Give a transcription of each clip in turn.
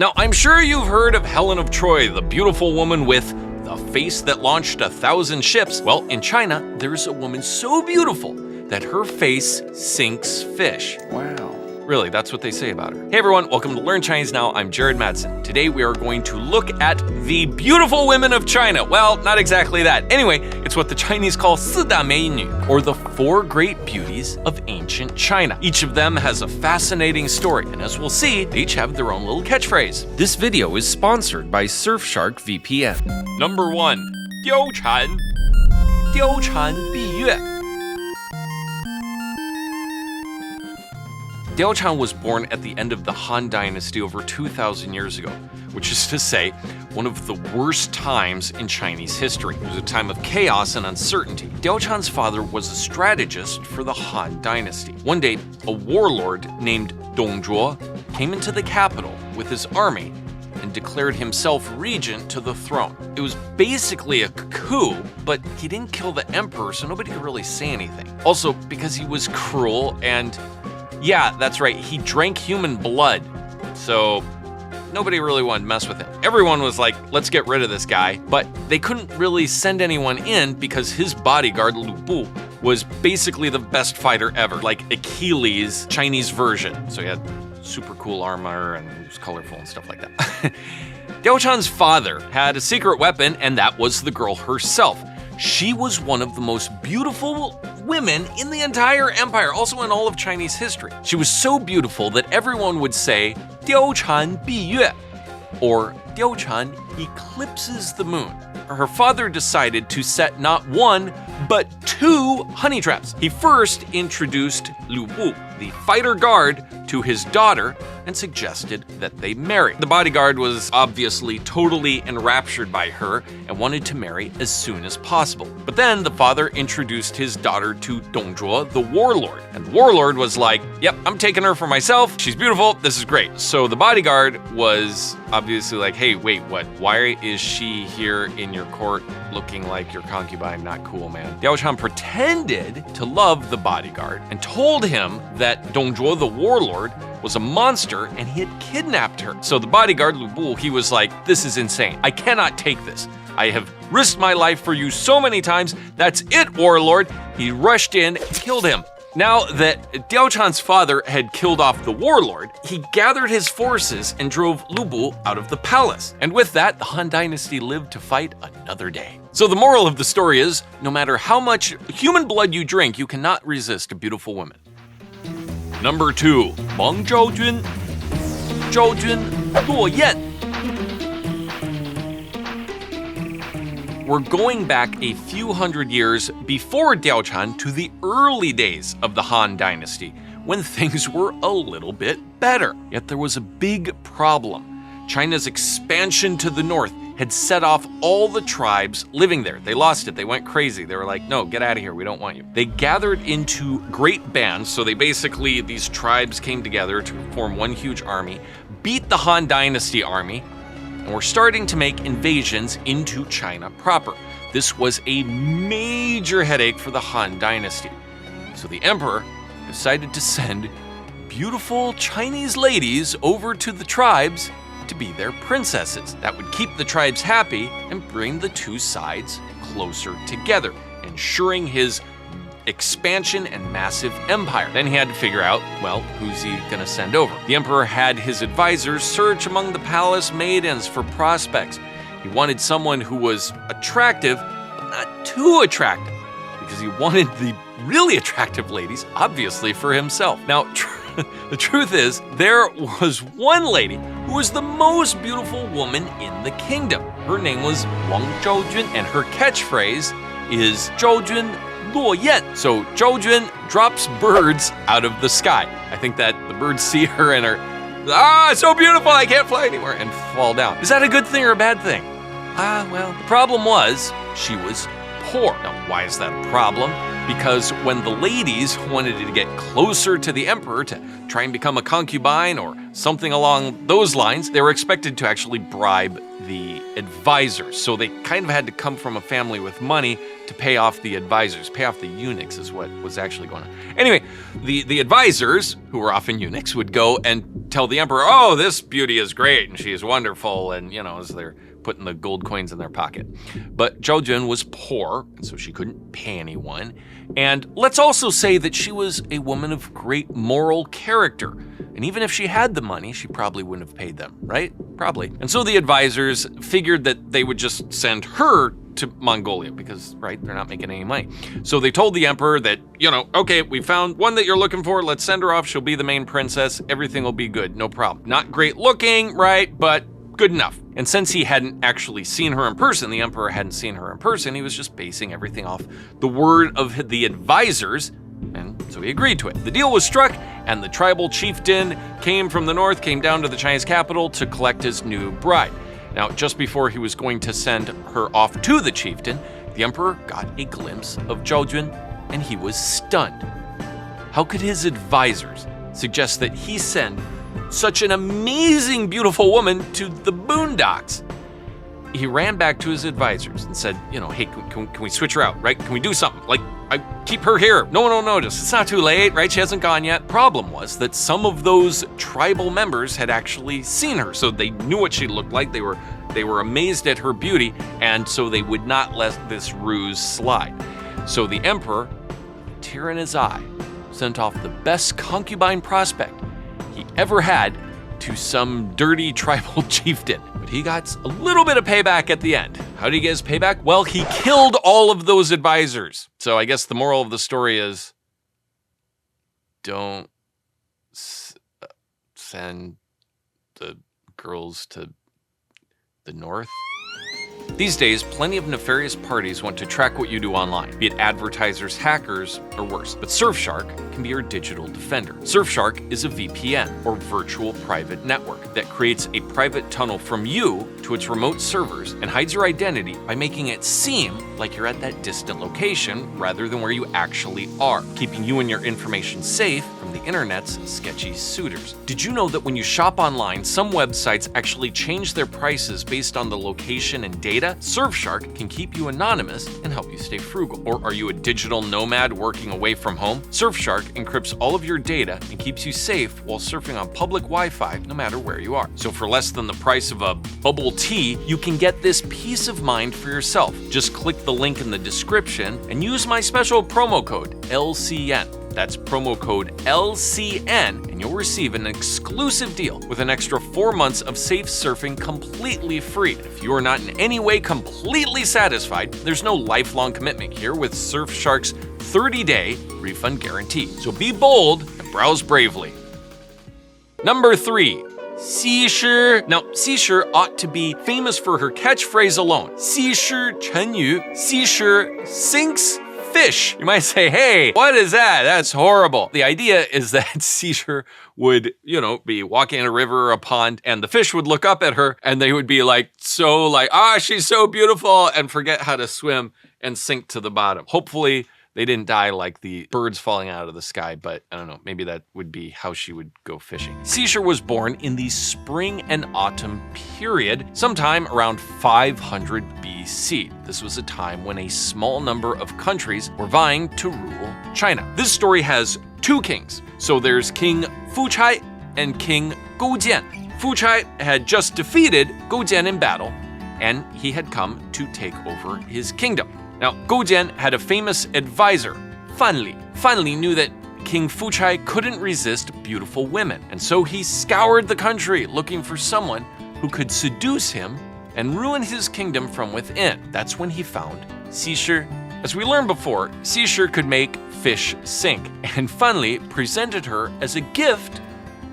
Now, I'm sure you've heard of Helen of Troy, the beautiful woman with the face that launched 1,000 ships. Well, in China, there's a woman so beautiful that her face sinks fish. Wow. Really, that's what they say about her. Hey everyone, welcome to Learn Chinese Now. I'm Jared Madsen. Today we are going to look at the beautiful women of China. Well, not exactly that. Anyway, it's what the Chinese call 四大美女, or the 4 great beauties of ancient China. Each of them has a fascinating story, and as we'll see, they each have their own little catchphrase. This video is sponsored by Surfshark VPN. Number 1. Diaochan. Diaochan 闭月. Diaochan was born at the end of the Han Dynasty over 2,000 years ago, which is to say, one of the worst times in Chinese history. It was a time of chaos and uncertainty. Diaochan's father was a strategist for the Han Dynasty. One day, a warlord named Dong Zhuo came into the capital with his army and declared himself regent to the throne. It was basically a coup, but he didn't kill the emperor, so nobody could really say anything. Also, because he was cruel and yeah, that's right, he drank human blood, so nobody really wanted to mess with him. Everyone was like, let's get rid of this guy, but they couldn't really send anyone in because his bodyguard, Lu Bu, was basically the best fighter ever, like Achilles' Chinese version. So he had super cool armor and it was colorful and stuff like that. Diaochan's father had a secret weapon, and that was the girl herself. She was one of the most beautiful women in the entire empire, also in all of Chinese history. She was so beautiful that everyone would say, Diaochan 闭月, or Diaochan eclipses the moon. Her father decided to set not 1, but 2 honey traps. He first introduced Lu Bu, the fighter guard, to his daughter and suggested that they marry. The bodyguard was obviously totally enraptured by her and wanted to marry as soon as possible. But then the father introduced his daughter to Dong Zhuo, the warlord. And the warlord was like, yep, I'm taking her for myself. She's beautiful. This is great. So the bodyguard was obviously like, hey, wait, what? Why is she here in your court looking like your concubine? Not cool, man. Diaochan pretended to love the bodyguard and told him that Dong Zhuo, the warlord, was a monster and he had kidnapped her. So the bodyguard, Lu Bu, he was like, this is insane. I cannot take this. I have risked my life for you so many times. That's it, warlord. He rushed in and killed him. Now that Diaochan's father had killed off the warlord, he gathered his forces and drove Lu Bu out of the palace. And with that, the Han Dynasty lived to fight another day. So the moral of the story is, no matter how much human blood you drink, you cannot resist a beautiful woman. Number 2, Wang Zhaojun. Zhaojun Luo Yan. We're going back a few hundred years before Diaochan to the early days of the Han Dynasty, when things were a little bit better. Yet there was a big problem. China's expansion to the north had set off all the tribes living there. They lost it. They went crazy. They were like, no, get out of here. We don't want you. They gathered into great bands. So these tribes came together to form one huge army, beat the Han Dynasty army, and were starting to make invasions into China proper. This was a major headache for the Han Dynasty. So the emperor decided to send beautiful Chinese ladies over to the tribes to be their princesses. That would keep the tribes happy and bring the two sides closer together, ensuring his expansion and massive empire. Then he had to figure out, well, who's he gonna send over? The emperor had his advisors search among the palace maidens for prospects. He wanted someone who was attractive, but not too attractive, because he wanted the really attractive ladies, obviously, for himself. Now, the truth is, there was one lady who was the most beautiful woman in the kingdom. Her name was Wang Zhaojun, and her catchphrase is Zhaojun Luo Yan. So Zhaojun drops birds out of the sky. I think that the birds see her and are, so beautiful, I can't fly anymore, and fall down. Is that a good thing or a bad thing? Well, the problem was she was poor. Now, why is that a problem? because when the ladies wanted to get closer to the emperor to try and become a concubine or something along those lines, they were expected to actually bribe the advisors. So they kind of had to come from a family with money to pay off the advisors. Pay off the eunuchs is what was actually going on. Anyway, the advisors, who were often eunuchs, would go and tell the emperor, oh, this beauty is great and she is wonderful, and as they're putting the gold coins in their pocket. But Zhaojun was poor, and so she couldn't pay anyone. And let's also say that she was a woman of great moral character. And even if she had the money, she probably wouldn't have paid them, right? Probably. And so the advisors figured that they would just send her to Mongolia because, right, they're not making any money. So they told the emperor that, okay, we found one that you're looking for. Let's send her off. She'll be the main princess. Everything will be good. No problem. Not great looking, right? But good enough. And since he hadn't actually seen her in person, the emperor hadn't seen her in person, he was just basing everything off the word of the advisors, and so he agreed to it. The deal was struck, and the tribal chieftain came from the north, came down to the Chinese capital to collect his new bride. Now, just before he was going to send her off to the chieftain, the emperor got a glimpse of Zhaojun, and he was stunned. How could his advisors suggest that he send such an amazing, beautiful woman to the boondocks? He ran back to his advisors and said, hey, can we switch her out, right? Can we do something? Like, I keep her here. No one will notice. It's not too late, right? She hasn't gone yet. Problem was that some of those tribal members had actually seen her, so they knew what she looked like. They were amazed at her beauty, and so they would not let this ruse slide. So the emperor, tear in his eye, sent off the best concubine prospect he ever had to some dirty tribal chieftain. But he got a little bit of payback at the end. How did he get his payback? Well, he killed all of those advisors. So I guess the moral of the story is, don't send the girls to the north. These days, plenty of nefarious parties want to track what you do online, be it advertisers, hackers, or worse. But Surfshark can be your digital defender. Surfshark is a VPN, or virtual private network, that creates a private tunnel from you to its remote servers and hides your identity by making it seem like you're at that distant location rather than where you actually are, keeping you and your information safe from the internet's sketchy suitors. Did you know that when you shop online, some websites actually change their prices based on the location and data? Surfshark can keep you anonymous and help you stay frugal. Or are you a digital nomad working away from home? Surfshark encrypts all of your data and keeps you safe while surfing on public Wi-Fi no matter where you are. So for less than the price of a bubble tea, you can get this peace of mind for yourself. Just click the link in the description and use my special promo code LCN. That's promo code LCN, and you'll receive an exclusive deal with an extra 4 months of safe surfing completely free. If you are not in any way completely satisfied, there's no lifelong commitment here with Surfshark's 30-day refund guarantee. So be bold and browse bravely. Number 3. Xi Now, Xi ought to be famous for her catchphrase alone. Xi Chenyu. Xi sinks fish. You might say, hey, what is that? That's horrible. The idea is that Xi would, be walking in a river or a pond, and the fish would look up at her, and they would be she's so beautiful, and forget how to swim and sink to the bottom. Hopefully, they didn't die like the birds falling out of the sky, but I don't know, maybe that would be how she would go fishing. Xi was born in the spring and autumn period, sometime around 500 BC. This was a time when a small number of countries were vying to rule China. This story has 2 kings. So there's King Fuchai and King Goujian. Fuchai had just defeated Goujian in battle, and he had come to take over his kingdom. Now, Goujian had a famous advisor, Fan Li. Fan Li knew that King Fuchai couldn't resist beautiful women, and so he scoured the country looking for someone who could seduce him and ruin his kingdom from within. That's when he found Xi. As we learned before, Xi could make fish sink, and Fan Li presented her as a gift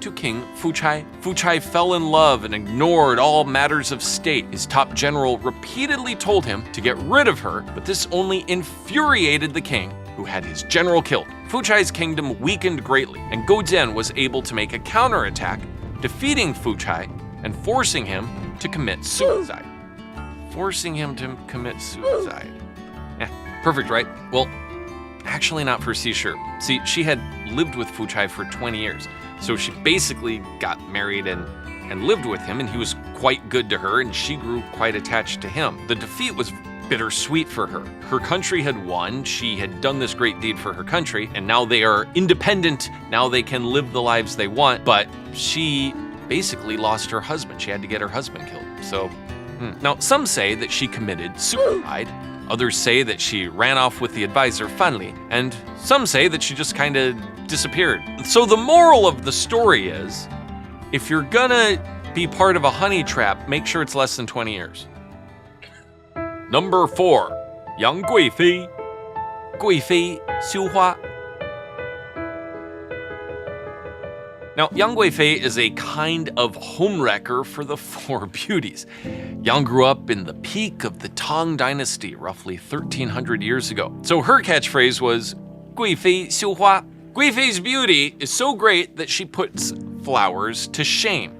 to King Fuchai. Fuchai fell in love and ignored all matters of state. His top general repeatedly told him to get rid of her, but this only infuriated the king, who had his general killed. Fuchai's kingdom weakened greatly, and Goujian was able to make a counterattack, defeating Fuchai and forcing him to commit suicide. Forcing him to commit suicide. Perfect, right? Well, actually not for Shi. See, she had lived with Fu Chai for 20 years. So she basically got married and lived with him, and he was quite good to her, and she grew quite attached to him. The defeat was bittersweet for her. Her country had won, she had done this great deed for her country, and now they are independent, now they can live the lives they want, but she basically lost her husband. She had to get her husband killed. So, Now, some say that she committed suicide, others say that she ran off with the advisor Fan Li, and some say that she just kind of disappeared. So the moral of the story is, if you're gonna be part of a honey trap, make sure it's less than 20 years. Number 4, Yang Guifei. Guifei Xiu Hua. Now, Yang Guifei is a kind of homewrecker for the Four Beauties. Yang grew up in the peak of the Tang Dynasty, roughly 1300 years ago. So her catchphrase was, Guifei Xiu Hua. Guifei's beauty is so great that she puts flowers to shame.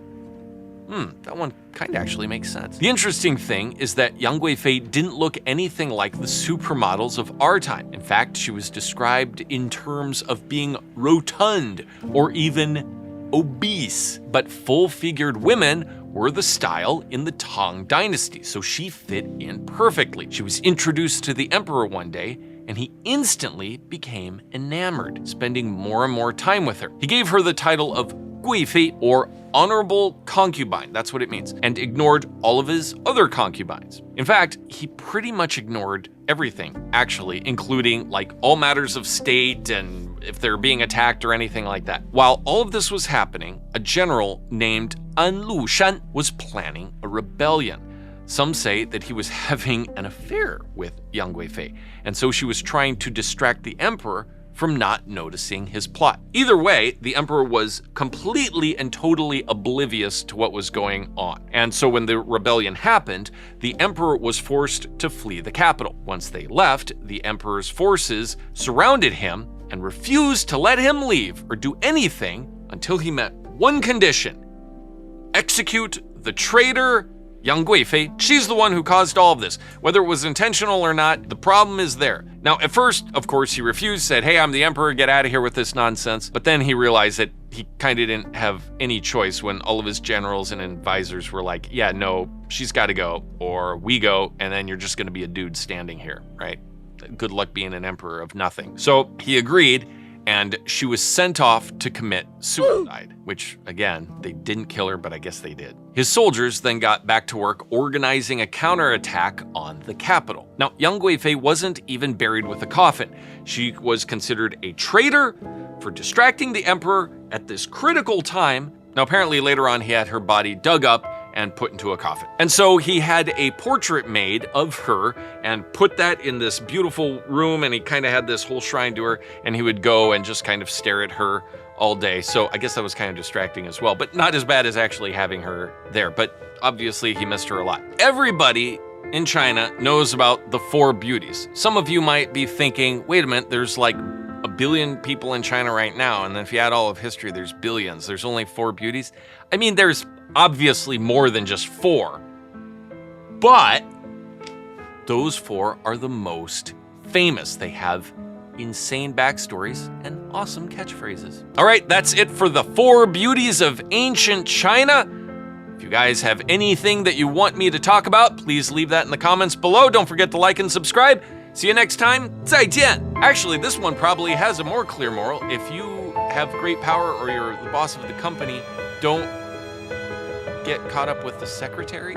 That one kind of actually makes sense. The interesting thing is that Yang Guifei didn't look anything like the supermodels of our time. In fact, she was described in terms of being rotund or even obese. But full-figured women were the style in the Tang Dynasty, so she fit in perfectly. She was introduced to the emperor one day, and he instantly became enamored, spending more and more time with her. He gave her the title of Guifei, or honorable concubine, that's what it means, and ignored all of his other concubines. In fact, he pretty much ignored everything, actually, including like all matters of state and if they're being attacked or anything like that. While all of this was happening, a general named An Lushan was planning a rebellion. Some say that he was having an affair with Yang Guifei, and so she was trying to distract the emperor from not noticing his plot. Either way, the emperor was completely and totally oblivious to what was going on. And so when the rebellion happened, the emperor was forced to flee the capital. Once they left, the emperor's forces surrounded him and refused to let him leave or do anything until he met one condition: execute the traitor Yang Guifei. She's the one who caused all of this. Whether it was intentional or not, the problem is there. Now, at first, of course, he refused, said, hey, I'm the emperor, get out of here with this nonsense. But then he realized that he kind of didn't have any choice when all of his generals and advisors were like, yeah, no, she's got to go, or we go, and then you're just going to be a dude standing here, right? Good luck being an emperor of nothing. So he agreed, and she was sent off to commit suicide, which, again, they didn't kill her, but I guess they did. His soldiers then got back to work organizing a counterattack on the capital. Now, Yang Guifei wasn't even buried with a coffin. She was considered a traitor for distracting the emperor at this critical time. Now, apparently later on, he had her body dug up and put into a coffin. And so he had a portrait made of her and put that in this beautiful room, and he kind of had this whole shrine to her, and he would go and just kind of stare at her all day. So I guess that was kind of distracting as well, but not as bad as actually having her there. But obviously he missed her a lot. Everybody in China knows about the Four Beauties. Some of you might be thinking, wait a minute, there's like a billion people in China right now, and then if you add all of history, there's billions. There's only Four Beauties. I mean, there's obviously more than just four, but those four are the most famous. They have insane backstories and awesome catchphrases. All right, that's it for the Four Beauties of ancient China. If you guys have anything that you want me to talk about, please leave that in the comments below. Don't forget to like and subscribe. See you next time. 再见. Actually, this one probably has a more clear moral. If you have great power or you're the boss of the company, don't get caught up with the secretaries.